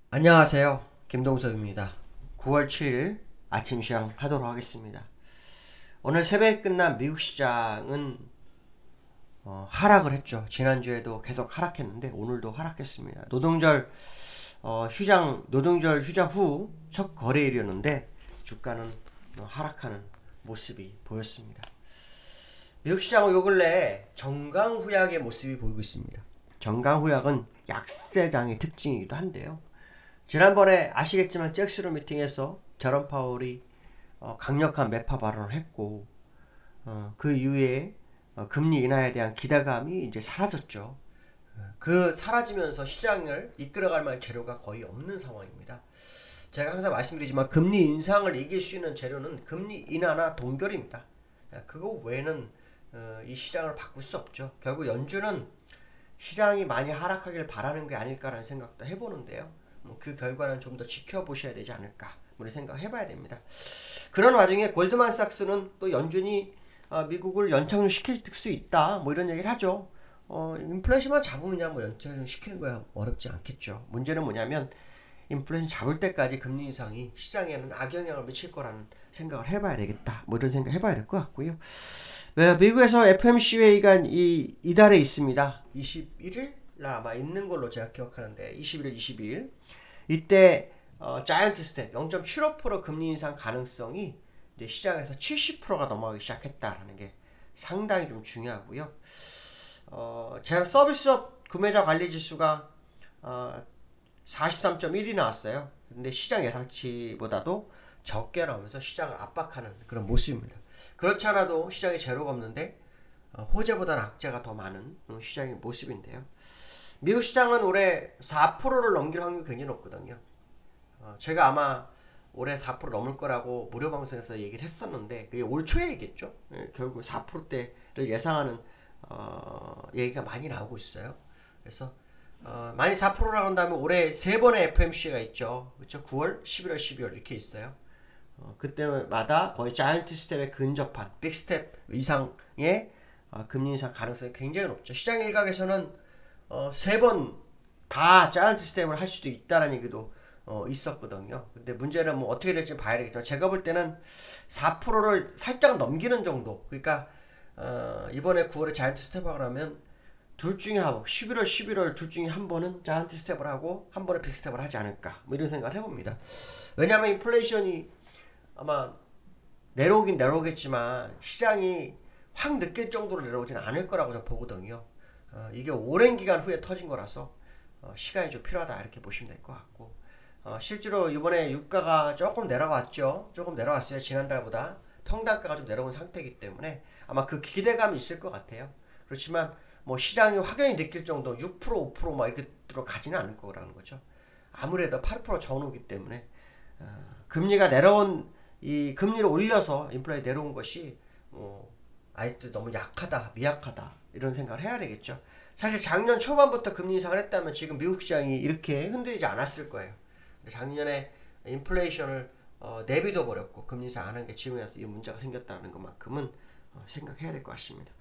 안녕하세요. 김동석입니다. 9월 7일 아침 시장 하도록 하겠습니다. 오늘 새벽에 끝난 미국 시장은 하락을 했죠. 지난주에도 계속 하락했는데 오늘도 하락했습니다. 노동절 휴장 후 첫 거래일이었는데 주가는 하락하는 모습이 보였습니다. 미국 시장은 요 근래 정강후약의 모습이 보이고 있습니다. 정강후약은 약세장의 특징이기도 한데요. 지난번에 아시겠지만 잭스로 미팅에서 제롬 파월이 강력한 매파 발언을 했고 그 이후에 금리 인하에 대한 기대감이 이제 사라졌죠. 그 사라지면서 시장을 이끌어갈 만한 재료가 거의 없는 상황입니다. 제가 항상 말씀드리지만 금리 인상을 이길 수 있는 재료는 금리 인하나 동결입니다. 그거 외에는 이 시장을 바꿀 수 없죠. 결국 연준은 시장이 많이 하락하길 바라는 게 아닐까라는 생각도 해보는데요. 그 결과는 좀 더 지켜보셔야 되지 않을까 우리 생각해봐야 됩니다. 그런 와중에 골드만삭스는 또 연준이 미국을 연착륙시킬 수 있다 뭐 이런 얘기를 하죠. 인플레이션만 잡으면 뭐 연착륙시키는 거야 어렵지 않겠죠. 문제는 뭐냐면 인플레이션 잡을 때까지 금리 인상이 시장에는 악영향을 미칠 거라는 생각을 해봐야 되겠다 뭐 이런 생각 해봐야 될 것 같고요. 미국에서 FMC 회의가 이달에 있습니다. 21일 아마 있는 걸로 제가 기억하는데 21일, 22일 이때 자이언트 스텝 0.75% 금리 인상 가능성이 이제 시장에서 70%가 넘어가기 시작했다라는 게 상당히 좀 중요하고요. 제가 서비스업 구매자 관리 지수가 43.1이 나왔어요. 근데 시장 예상치보다도 적게 나오면서 시장을 압박하는 그런 모습입니다. 그렇지 않아도 시장에 재료가 없는데 호재보다는 악재가 더 많은 시장의 모습인데요. 미국 시장은 올해 4%를 넘길 확률이 굉장히 높거든요. 제가 아마 올해 4% 넘을 거라고 무료 방송에서 얘기를 했었는데 그게 올 초에 얘기했죠. 결국 4%대를 예상하는 얘기가 많이 나오고 있어요. 그래서 만약 4%라고 한다면 올해 세 번의 FMC가 있죠. 그렇죠? 9월, 11월, 12월 이렇게 있어요. 그때마다 거의 자이언트 스텝에 근접한 빅 스텝 이상의 금리 인상 가능성이 굉장히 높죠. 시장 일각에서는 세 번 다 자이언트 스텝을 할 수도 있다는 얘기도 있었거든요. 근데 문제는 뭐 어떻게 될지 봐야 되겠죠. 제가 볼 때는 4%를 살짝 넘기는 정도. 그러니까 이번에 9월에 자이언트 스텝을 하면 둘 중에 하고 11월, 11월 둘 중에 한 번은 자이언트 스텝을 하고 한 번에 빅 스텝을 하지 않을까. 뭐 이런 생각을 해봅니다. 왜냐하면 인플레이션이 아마 내려오긴 내려오겠지만 시장이 확 느낄 정도로 내려오지는 않을 거라고 저는 보거든요. 이게 오랜 기간 후에 터진 거라서 시간이 좀 필요하다 이렇게 보시면 될 것 같고 실제로 이번에 유가가 조금 내려왔죠. 조금 내려왔어요. 지난달보다 평단가가 좀 내려온 상태이기 때문에 아마 그 기대감이 있을 것 같아요. 그렇지만 뭐 시장이 확연히 느낄 정도 6% 5%막 이렇게 들어가지는 않을 거라는 거죠. 아무래도 8% 전후기 때문에 금리가 내려온 이 금리를 올려서 인플레이 내려온 것이 아직도 너무 약하다 미약하다 이런 생각을 해야 되겠죠. 사실 작년 초반부터 금리 인상을 했다면 지금 미국 시장이 이렇게 흔들리지 않았을 거예요. 작년에 인플레이션을 내비둬 버렸고 금리 인상 안 한 게 지금 와서 이 문제가 생겼다는 것만큼은 생각해야 될 것 같습니다.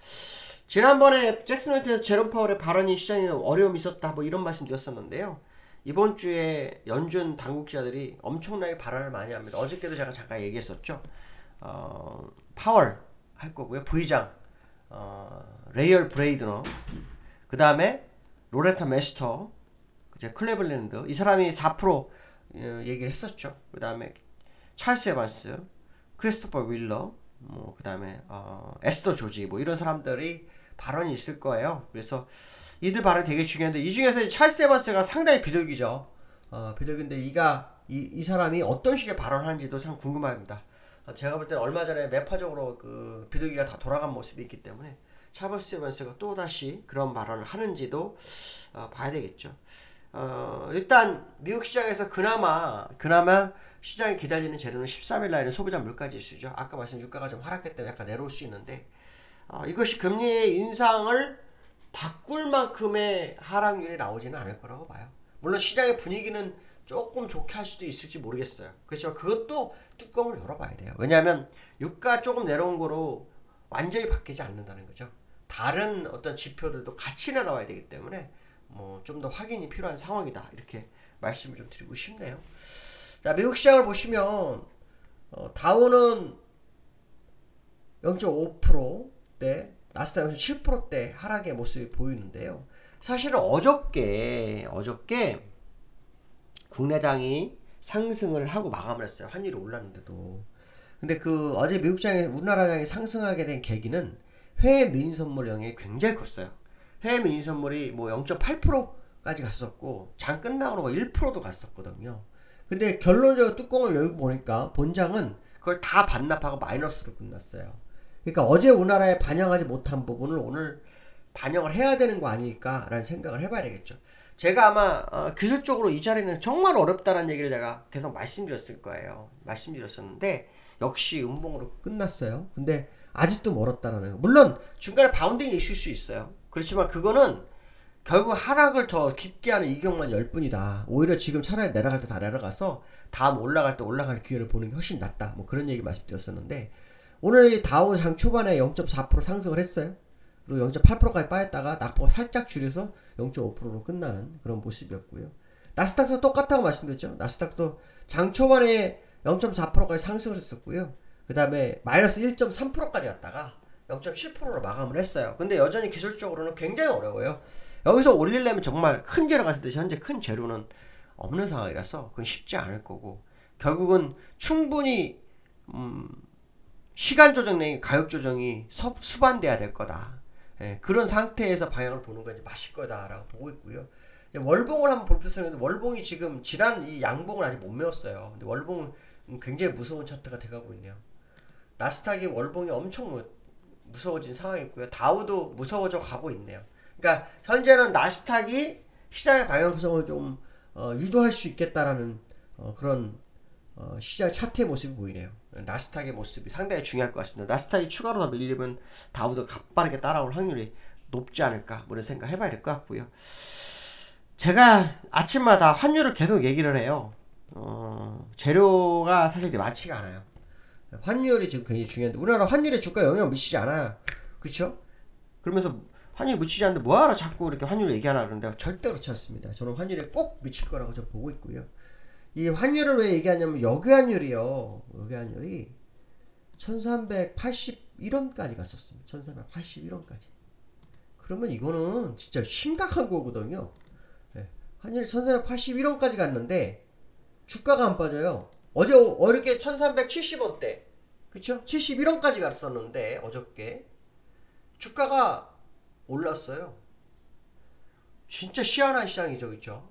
지난번에 잭슨 홀트에서 제롬 파월의 발언이 시장에 어려움이 있었다 뭐 이런 말씀 드렸었는데요. 이번 주에 연준 당국자들이 엄청나게 발언을 많이 합니다. 어저께도 제가 잠깐 얘기했었죠. 파월 할 거고요. 부의장 레이얼 브레이드너 그 다음에 로레타 메스터 이제 클레블랜드 이 사람이 4% 얘기를 했었죠. 그 다음에 찰스 에반스 크리스토퍼 윌러 그 다음에 에스더 조지 뭐 이런 사람들이 발언이 있을 거예요. 그래서 이들 발언이 되게 중요한데 이 중에서 찰스 에반스가 상당히 비둘기죠. 비둘기인데 이 사람이 어떤 식의 발언을 하는지도 참 궁금합니다. 제가 볼 때는 얼마 전에 매파적으로 그 비둘기가 다 돌아간 모습이 있기 때문에 찰스 에반스가 또다시 그런 발언을 하는지도 봐야 되겠죠. 일단 미국 시장에서 그나마 시장이 기다리는 재료는 13일 날에는 소비자 물가지수죠. 아까 말씀 유가가 좀 하락했기 때문에 약간 내려올 수 있는데 이것이 금리 인상을 바꿀 만큼의 하락률이 나오지는 않을 거라고 봐요. 물론 시장의 분위기는 조금 좋게 할 수도 있을지 모르겠어요. 그렇지만 그것도 뚜껑을 열어봐야 돼요. 왜냐하면 유가 조금 내려온 거로 완전히 바뀌지 않는다는 거죠. 다른 어떤 지표들도 같이 내려와야 되기 때문에 뭐 좀 더 확인이 필요한 상황이다 이렇게 말씀을 좀 드리고 싶네요. 자, 미국 시장을 보시면 다우는 0.5%대, 나스닥 0.7%대 하락의 모습이 보이는데요. 사실은 어저께 국내장이 상승을 하고 마감을 했어요. 환율이 올랐는데도. 근데 어제 미국장이 우리나라장이 상승하게 된 계기는 해외 민인 선물 영향이 굉장히 컸어요. 해외 민인 선물이 뭐 0.8%까지 갔었고 장 끝나고 뭐 1%도 갔었거든요. 근데 결론적으로 뚜껑을 열고 보니까 본장은 그걸 다 반납하고 마이너스로 끝났어요. 그러니까 어제 우리나라에 반영하지 못한 부분을 오늘 반영을 해야 되는 거 아닐까라는 생각을 해봐야 되겠죠. 제가 아마 기술적으로 이 자리는 정말 어렵다는 얘기를 제가 계속 말씀드렸을 거예요. 말씀드렸었는데 역시 음봉으로 끝났어요. 근데 아직도 멀었다라는 거. 물론 중간에 바운딩이 있을 수 있어요. 그렇지만 그거는 결국 하락을 더 깊게 하는 이격만 10뿐이다. 오히려 지금 차라리 내려갈 때 다 내려가서 다음 올라갈 때 올라갈 기회를 보는 게 훨씬 낫다. 뭐 그런 얘기 말씀드렸었는데 오늘 다우 장 초반에 0.4% 상승을 했어요. 그리고 0.8%까지 빠졌다가 낙폭을 살짝 줄여서 0.5%로 끝나는 그런 모습이었고요. 나스닥도 똑같다고 말씀드렸죠. 나스닥도 장 초반에 0.4%까지 상승을 했었고요. 그 다음에 마이너스 1.3%까지 갔다가 0.7%로 마감을 했어요. 근데 여전히 기술적으로는 굉장히 어려워요. 여기서 올리려면 정말 큰 재료가 있을 때 현재 큰 재료는 없는 상황이라서 그건 쉽지 않을 거고 결국은 충분히 시간 조정 내지 가격 조정이 수반돼야 될 거다. 예, 그런 상태에서 방향을 보는 건 이제 맞을 거다라고 보고 있고요. 월봉을 한번 볼 필요성이 있는데 월봉이 지금 지난 이 양봉을 아직 못 메웠어요. 근데 월봉은 굉장히 무서운 차트가 돼가고 있네요. 나스닥이 월봉이 엄청 무서워진 상황이고요. 다우도 무서워져 가고 있네요. 그러니까 현재는 나스닥이 시장의 방향성을 좀 유도할 수 있겠다라는 그런 시장 차트의 모습이 보이네요. 나스닥의 모습이 상당히 중요할 것 같습니다. 나스닥이 추가로 더 밀리면 다우도 빠르게 따라올 확률이 높지 않을까 뭐 이런 생각 해봐야 될 것 같고요. 제가 아침마다 환율을 계속 얘기를 해요. 재료가 사실 많지가 않아요. 환율이 지금 굉장히 중요한데 우리나라 환율에 주가에 영향을 미치지 않아요. 그쵸? 그러면서 환율이 미치지 않는데 뭐하러 자꾸 이렇게 환율을 얘기하나 그러는데 절대 그렇지 않습니다. 저는 환율에 꼭 미칠 거라고 저 보고 있고요. 이 환율을 왜 얘기하냐면 여기환율이요. 여기환율이 1381원까지 갔었습니다. 1381원까지. 그러면 이거는 진짜 심각한 거거든요. 네. 환율이 1381원까지 갔는데 주가가 안 빠져요. 어제 어렵게 1370원대 그쵸? 71원까지 갔었는데 어저께 주가가 올랐어요. 진짜 희한한 시장이죠. 그쵸?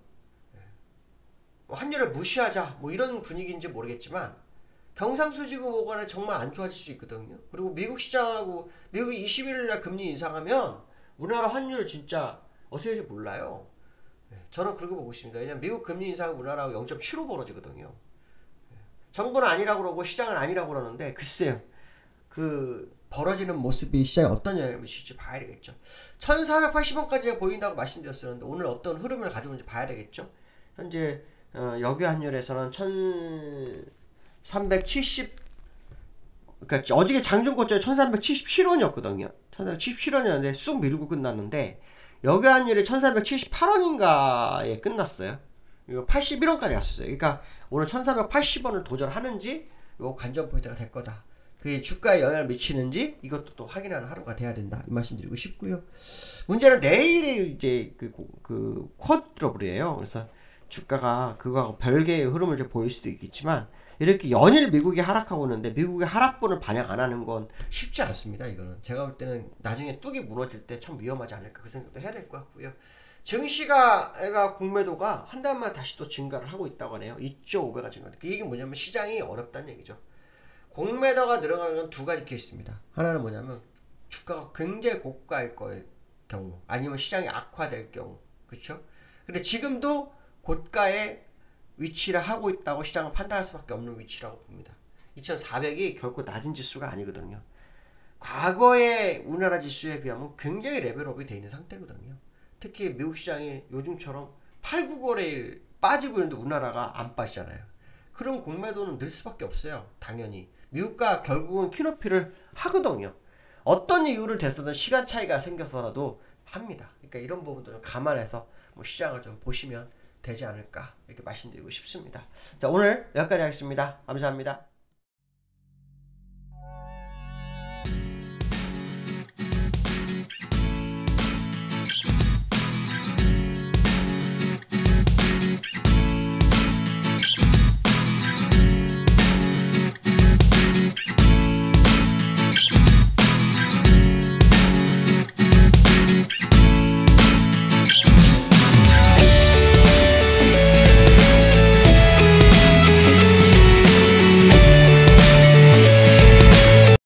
환율을 무시하자 뭐 이런 분위기인지 모르겠지만 경상수지구 보관에 정말 안 좋아질 수 있거든요. 그리고 미국 시장하고 미국이 21일날 금리 인상하면 우리나라 환율 진짜 어떻게 될지 몰라요. 저는 그렇게 보고 있습니다. 왜냐면 미국 금리 인상은 우리나라하고 0.75 벌어지거든요. 정부는 아니라고 그러고 시장은 아니라고 그러는데 글쎄요. 벌어지는 모습이 시장에 어떤 영향을 미칠지 봐야 되겠죠. 1480원까지 보인다고 말씀드렸었는데 오늘 어떤 흐름을 가져오는지 봐야 되겠죠. 현재 여기환율에서는 1370 그러니까 어저께 장중고점이 1377원이었거든요. 1377원이었는데 쑥 밀고 끝났는데 여기환율이 1378원인가에 끝났어요. 이거 81원까지 갔었어요. 그러니까 오늘 1380원을 도전하는지 이거 관전 포인트가 될 거다. 그게 주가에 영향을 미치는지 이것도 또 확인하는 하루가 돼야 된다. 이 말씀 드리고 싶고요. 문제는 내일이 이제 쿼드러블이에요. 그래서 주가가 그거하고 별개의 흐름을 좀 보일 수도 있겠지만 이렇게 연일 미국이 하락하고 있는데 미국의 하락분을 반영 안 하는 건 쉽지 않습니다. 이거는 제가 볼 때는 나중에 뚝이 무너질 때 참 위험하지 않을까 그 생각도 해야 될 것 같고요. 증시가 공매도가 한 달 만에 다시 또 증가를 하고 있다고 하네요. 2.5배가 증가했다. 그 얘기는 뭐냐면 시장이 어렵다는 얘기죠. 공매도가 늘어나는 건 두 가지 케이스입니다. 하나는 뭐냐면 주가가 굉장히 고가일 경우 아니면 시장이 악화될 경우 그렇죠? 근데 지금도 고가에 위치를 하고 있다고 시장은 판단할 수밖에 없는 위치라고 봅니다. 2400이 결코 낮은 지수가 아니거든요. 과거의 우리나라 지수에 비하면 굉장히 레벨업이 되어 있는 상태거든요. 특히 미국 시장이 요즘처럼 8, 9거래일 빠지고 있는데 우리나라가 안 빠지잖아요. 그럼 공매도는 늘 수밖에 없어요. 당연히. 미국과 결국은 키높이를 하거든요. 어떤 이유를 대서든 시간 차이가 생겨서라도 합니다. 그러니까 이런 부분도 좀 감안해서 뭐 시장을 좀 보시면 되지 않을까 이렇게 말씀드리고 싶습니다. 자, 오늘 여기까지 하겠습니다. 감사합니다.